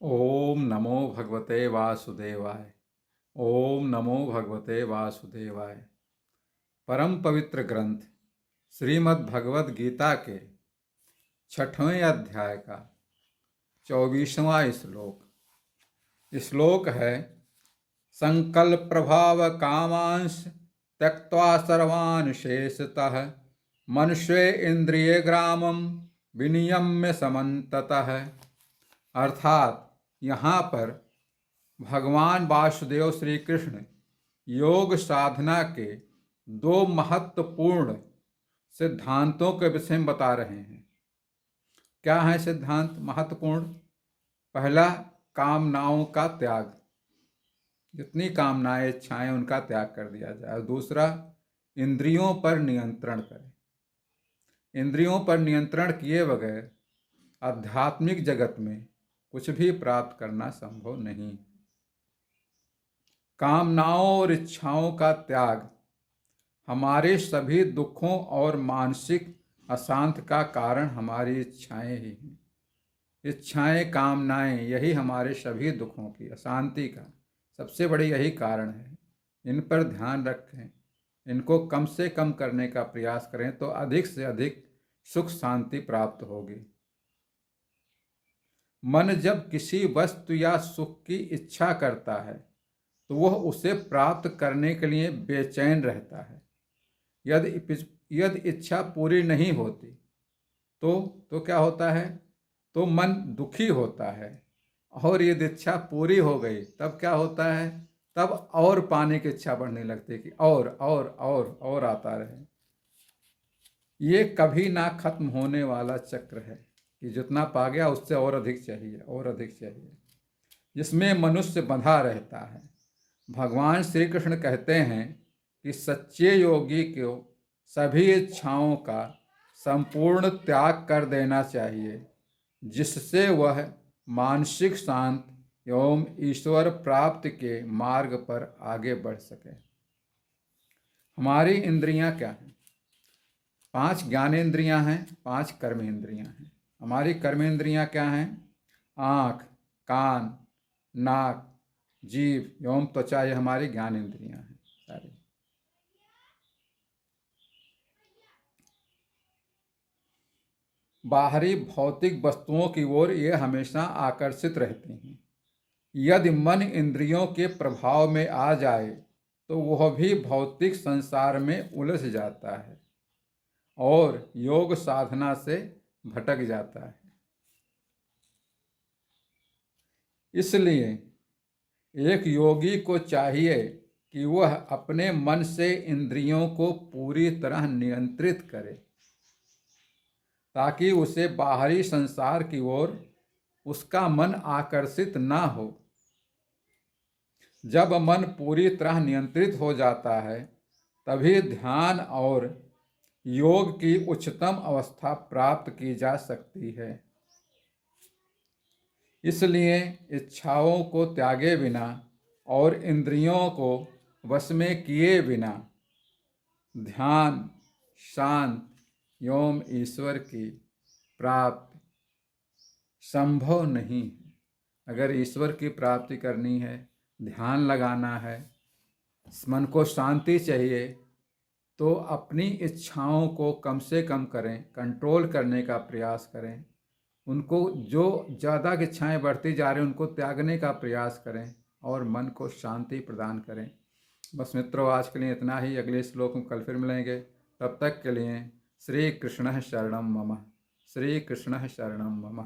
ओम नमो भगवते वासुदेवाय। ओम नमो भगवते वासुदेवाय। परम पवित्र ग्रंथ श्रीमद् भगवद गीता के 6वें अध्याय का 24वां श्लोक। श्लोक है, संकल्प प्रभाव कामांश त्यक्त्वा सर्वान् शेषतः मनुष्ये इंद्रिय ग्रामम विनियम्य समन्ततः। अर्थात यहाँ पर भगवान वासुदेव श्री कृष्ण योग साधना के दो महत्वपूर्ण सिद्धांतों के विषय में बता रहे हैं। क्या है सिद्धांत महत्वपूर्ण? पहला, कामनाओं का त्याग, जितनी कामनाएं इच्छाएं उनका त्याग कर दिया जाए। और दूसरा, इंद्रियों पर नियंत्रण करें। इंद्रियों पर नियंत्रण किए बगैर आध्यात्मिक जगत में कुछ भी प्राप्त करना संभव नहीं। कामनाओं और इच्छाओं का त्याग हमारे सभी दुखों और मानसिक अशांति का कारण हमारी इच्छाएं ही हैं। इच्छाएं, कामनाएं, यही हमारे सभी दुखों की, अशांति का सबसे बड़ी यही कारण है। इन पर ध्यान रखें, इनको कम से कम करने का प्रयास करें तो अधिक से अधिक सुख शांति प्राप्त होगी। मन जब किसी वस्तु या सुख की इच्छा करता है तो वह उसे प्राप्त करने के लिए बेचैन रहता है। यदि इच्छा पूरी नहीं होती तो क्या होता है? तो मन दुखी होता है। और यदि इच्छा पूरी हो गई तब क्या होता है? तब और पाने की इच्छा बढ़ने लगती है कि और आता रहे। ये कभी ना खत्म होने वाला चक्र है कि जितना पा गया उससे और अधिक चाहिए, और अधिक चाहिए, जिसमें मनुष्य बंधा रहता है। भगवान श्री कृष्ण कहते हैं कि सच्चे योगी को सभी इच्छाओं का संपूर्ण त्याग कर देना चाहिए, जिससे वह मानसिक शांति एवं ईश्वर प्राप्ति के मार्ग पर आगे बढ़ सके। हमारी इंद्रियां क्या हैं? 5 ज्ञानेंद्रियां हैं, 5 कर्मेंद्रियां हैं। हमारी कर्मेंद्रियां क्या हैं? आँख, कान, नाक, जीव एवं त्वचा, ये हमारी ज्ञानेंद्रियां हैं सारी। बाहरी भौतिक वस्तुओं की ओर ये हमेशा आकर्षित रहते हैं। यदि मन इंद्रियों के प्रभाव में आ जाए तो वह भी भौतिक संसार में उलझ जाता है और योग साधना से भटक जाता है। इसलिए एक योगी को चाहिए कि वह अपने मन से इंद्रियों को पूरी तरह नियंत्रित करे, ताकि उसे बाहरी संसार की ओर उसका मन आकर्षित ना हो। जब मन पूरी तरह नियंत्रित हो जाता है तभी ध्यान और योग की उच्चतम अवस्था प्राप्त की जा सकती है। इसलिए इच्छाओं को त्यागे बिना और इंद्रियों को वश में किए बिना ध्यान, शांति एवं ईश्वर की प्राप्ति संभव नहीं है। अगर ईश्वर की प्राप्ति करनी है, ध्यान लगाना है, मन को शांति चाहिए, तो अपनी इच्छाओं को कम से कम करें, कंट्रोल करने का प्रयास करें। उनको, जो ज़्यादा इच्छाएं बढ़ती जा रही हैं उनको त्यागने का प्रयास करें और मन को शांति प्रदान करें। बस मित्रों, आज के लिए इतना ही। अगले श्लोक में कल फिर मिलेंगे। तब तक के लिए श्री कृष्ण शरणम मम। श्री कृष्ण शरणम मम।